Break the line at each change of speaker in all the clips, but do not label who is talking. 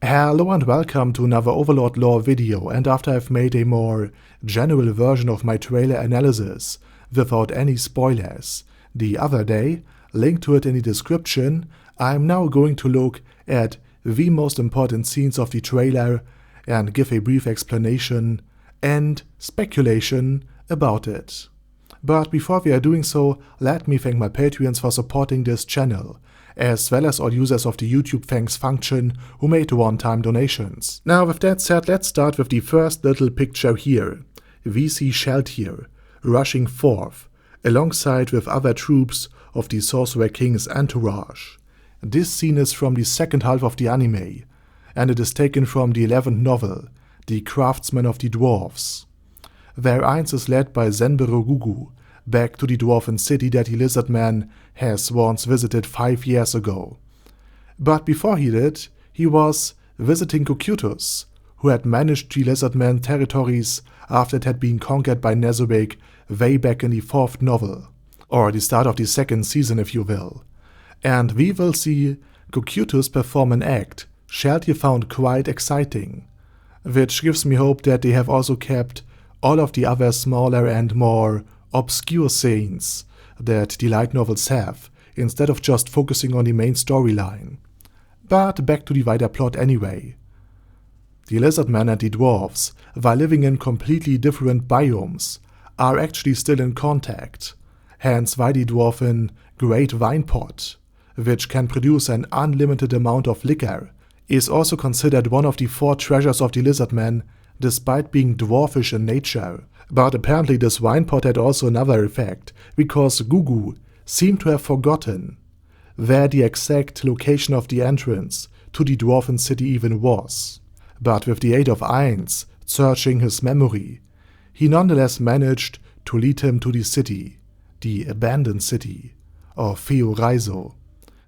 Hello and welcome to another Overlord lore video, and after I've made a more general version of my trailer analysis without any spoilers the other day, link to it in the description, I'm now going to look at the most important scenes of the trailer and give a brief explanation and speculation about it. But before we are doing so, let me thank my Patreons for supporting this channel, as well as all users of the YouTube thanks function who made one-time donations. Now with that said, let's start with the first little picture here. We see Sheltier rushing forth, alongside with other troops of the Sorcerer King's entourage. This scene is from the second half of the anime, and it is taken from the 11th novel, The Craftsman of the Dwarves. Their Eins is led by Zenbero Gugu, back to the dwarven city that the lizard man has once visited 5 years ago. But before he did, he was visiting Cocytus, who had managed the lizard man territories after it had been conquered by Nezarec way back in the 4th novel, or the start of the 2nd season if you will. And we will see Cocytus perform an act Sheltier found quite exciting, which gives me hope that they have also kept all of the other smaller and more obscure scenes that the light novels have, instead of just focusing on the main storyline. But back to the wider plot anyway. The lizard man and the dwarves, while living in completely different biomes, are actually still in contact, hence why the dwarven Great Wine Pot, which can produce an unlimited amount of liquor, is also considered one of the 4 treasures of the lizard man, despite being dwarfish in nature. But apparently this wine pot had also another effect, because Gugu seemed to have forgotten where the exact location of the entrance to the dwarven city even was. But with the aid of Eins searching his memory, he nonetheless managed to lead him to the city, the abandoned city of Theoraizo,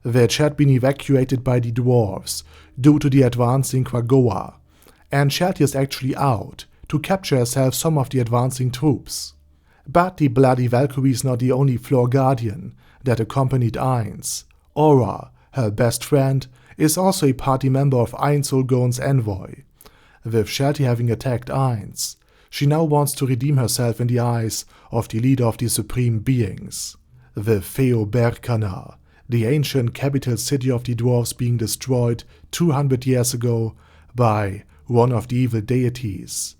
which had been evacuated by the dwarves due to the advancing Quagoa, and Sheltier is actually out to capture herself some of the advancing troops. But the Bloody Valkyrie is not the only floor guardian that accompanied Eins. Aura, her best friend, is also a party member of Eins Ulgon's envoy. With Sheltier having attacked Eins, she now wants to redeem herself in the eyes of the leader of the Supreme Beings. With Feoberkana, the ancient capital city of the dwarves being destroyed 200 years ago by one of the evil deities,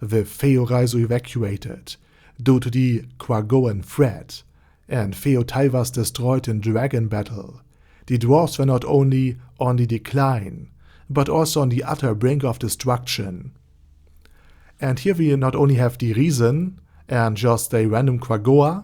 with Theoraizo evacuated due to the Quagoan threat, and Theotaivas destroyed in dragon battle, the dwarves were not only on the decline, but also on the utter brink of destruction. And here we not only have the reason, and just a random Quagoa,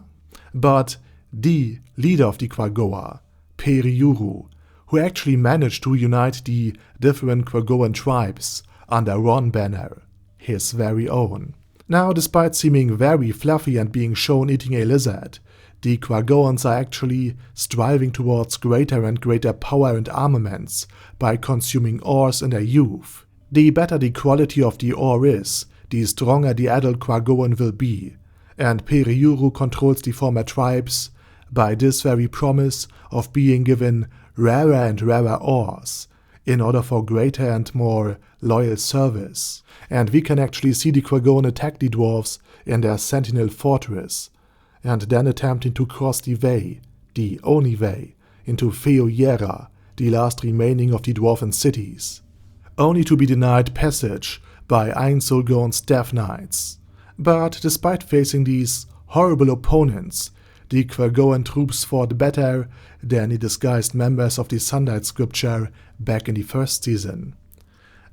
but the leader of the Quagoa, Periuru, who actually managed to unite the different Quagoan tribes under one banner, his very own. Now, despite seeming very fluffy and being shown eating a lizard, the Quagoans are actually striving towards greater and greater power and armaments by consuming ores in their youth. The better the quality of the ore is, the stronger the adult Quagoan will be, and Periuru controls the former tribes by this very promise of being given rarer and rarer ores, in order for greater and more loyal service. And we can actually see the Quagoan attack the dwarves in their sentinel fortress, and then attempting to cross the way, the only way, into Feoyera, the last remaining of the dwarven cities, only to be denied passage by Eins Ulgon's Death Knights. But despite facing these horrible opponents, the Quagoan troops fought better than the disguised members of the Sunlight Scripture back in the 1st season.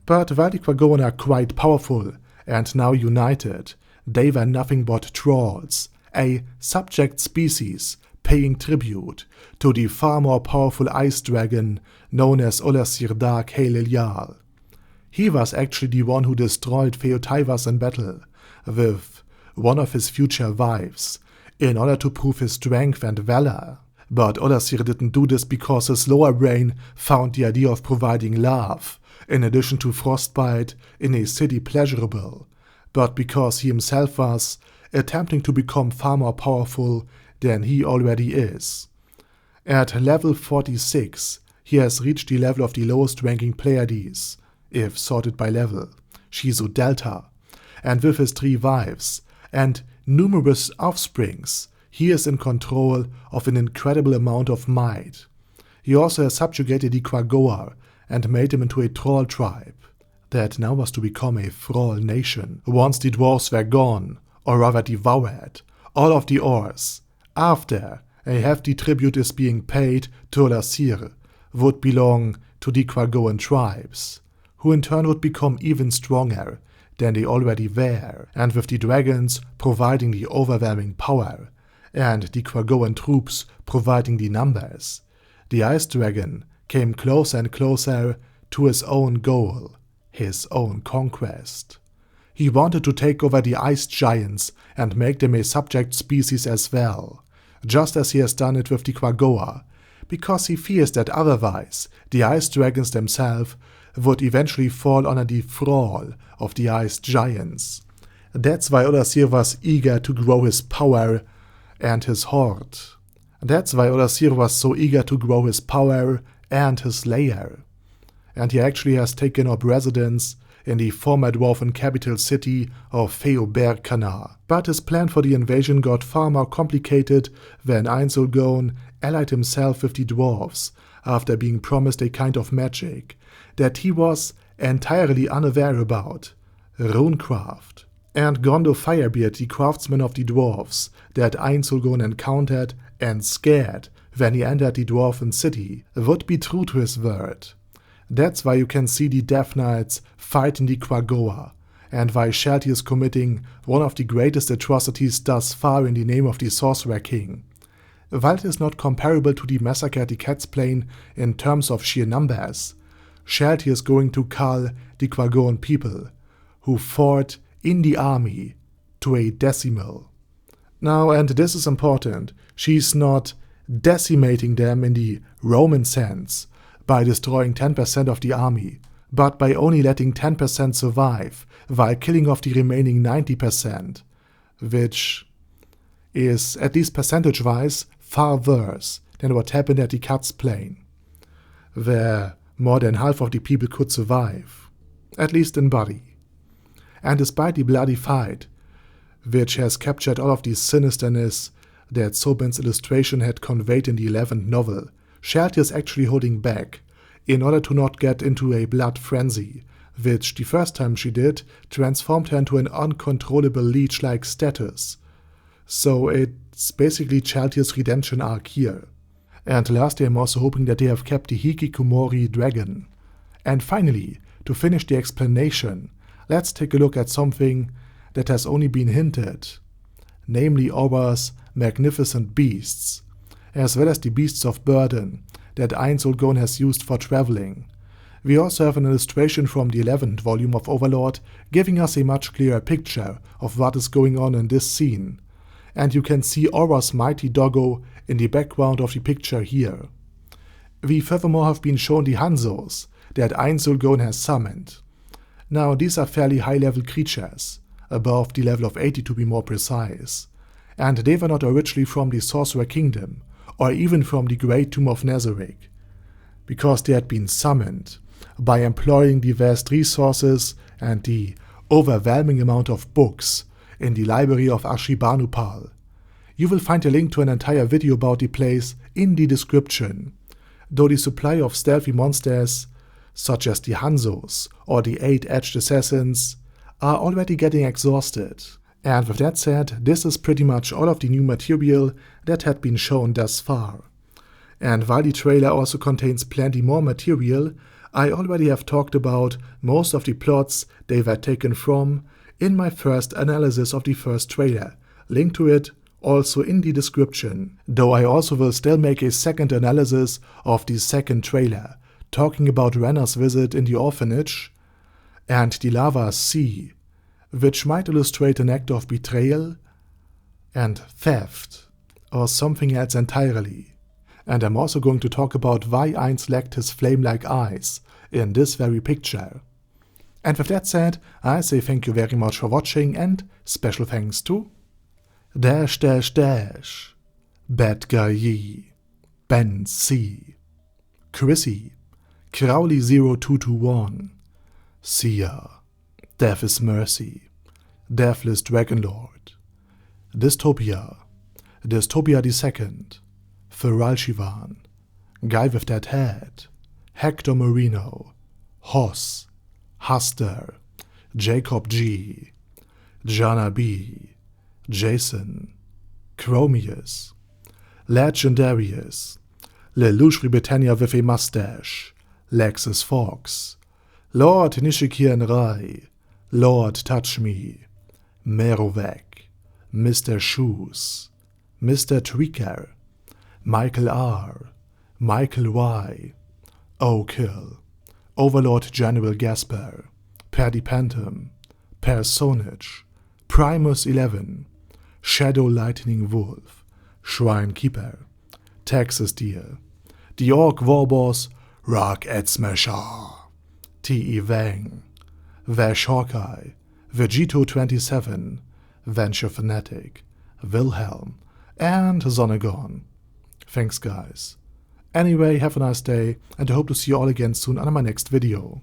But while the Quagoan are quite powerful and now united, they were nothing but trolls, a subject species paying tribute to the far more powerful ice dragon known as Olasir Dark Halil. He was actually the one who destroyed Theotaivas in battle with one of his future wives, in order to prove his strength and valor. But Olasir didn't do this because his lower brain found the idea of providing love, in addition to frostbite, in a city pleasurable, but because he himself was attempting to become far more powerful than he already is. At level 46, he has reached the level of the lowest ranking Pleiades, if sorted by level, Shizu Delta, and with his 3 wives and numerous offsprings, he is in control of an incredible amount of might. He also has subjugated the Quagoa and made them into a troll tribe that now was to become a thrall nation. Once the dwarves were gone, or rather devoured, all of the ores, after a hefty tribute is being paid to Olasir, would belong to the Quagoan tribes, who in turn would become even stronger than they already were, and with the dragons providing the overwhelming power, and the Quagoan troops providing the numbers, the Ice Dragon came closer and closer to his own goal, his own conquest. He wanted to take over the ice giants and make them a subject species as well, just as he has done it with the Quagoa, because he fears that otherwise the ice dragons themselves would eventually fall under the thrall of the ice giants. That's why Olasir was eager to grow his power and his horde. That's why Olasir was so eager to grow his power and his lair. And he actually has taken up residence in the former dwarven capital city of Feoberkana. But his plan for the invasion got far more complicated when Einsulgon allied himself with the dwarves after being promised a kind of magic that he was entirely unaware about, runecraft. And Gondo Firebeard, the craftsman of the dwarves that Einsulgon encountered and scared when he entered the dwarven city, would be true to his word. That's why you can see the Death Knights fighting the Quagoa, and why Shelty is committing one of the greatest atrocities thus far in the name of the Sorcerer King. While it is not comparable to the massacre at the Cat's Plain in terms of sheer numbers, Shelty is going to cull the Quagoan people, who fought in the army to a decimal. Now, and this is important, she's not decimating them in the Roman sense, by destroying 10% of the army, but by only letting 10% survive, while killing off the remaining 90%, which is, at least percentage-wise, far worse than what happened at the Cat's Plain, where more than half of the people could survive, at least in body. And despite the bloody fight, which has captured all of the sinisterness that Sobin's illustration had conveyed in the 11th novel, Shelty is actually holding back in order to not get into a blood frenzy, which the first time she did transformed her into an uncontrollable leech-like status. So it's basically Shelty's redemption arc here. And lastly, I'm also hoping that they have kept the Hikikomori dragon. And finally, to finish the explanation, let's take a look at something that has only been hinted, namely Aura's magnificent beasts, as well as the beasts of burden that Einsulgon has used for traveling. We also have an illustration from the 11th volume of Overlord giving us a much clearer picture of what is going on in this scene, and you can see Aura's mighty doggo in the background of the picture here. We furthermore have been shown the Hanzos that Einsulgon has summoned. Now these are fairly high-level creatures, above the level of 80 to be more precise, and they were not originally from the Sorcerer Kingdom, or even from the Great Tomb of Nazarick, because they had been summoned by employing the vast resources and the overwhelming amount of books in the library of Ashurbanipal. You will find a link to an entire video about the place in the description, though the supply of stealthy monsters, such as the Hanzos or the 8-edged assassins, are already getting exhausted. And with that said, this is pretty much all of the new material that had been shown thus far. And while the trailer also contains plenty more material, I already have talked about most of the plots they were taken from in my first analysis of the first trailer. Link to it also in the description, though I also will still make a second analysis of the second trailer, talking about Renner's visit in the orphanage and the lava sea, which might illustrate an act of betrayal and theft, or something else entirely. And I'm also going to talk about why Ainz lacked his flame-like eyes in this very picture. And with that said, I say thank you very much for watching, and special thanks to Bad Guy Yi, Ben C, Chrissy, Crowley0221, Seer, Death is Mercy, Deathless Dragonlord, Dystopia, Dystopia II, Feral Shivan, Guy with That Head, Hector Marino, Hoss, Huster, Jacob G, Jana B, Jason, Chromius, Legendarius, Lelouch Britannia with a Mustache, Lexus Fox, Lord Nishikian Rai, Lord Touch Me, Merovec, Mr. Shoes, Mr. Tweaker, Michael R, Michael Y, O'Kill, Overlord General Gasper, Paddy Pantum, Personage, Primus 11, Shadow Lightning Wolf, Shrine Keeper, Texas Deer, The Orc Warboss, Rock Edsmasher, T.E. Wang, Vash Hawkeye, Vegito 27, Venture Fanatic, Wilhelm, and Zonagon. Thanks guys. Anyway, have a nice day, and I hope to see you all again soon on my next video.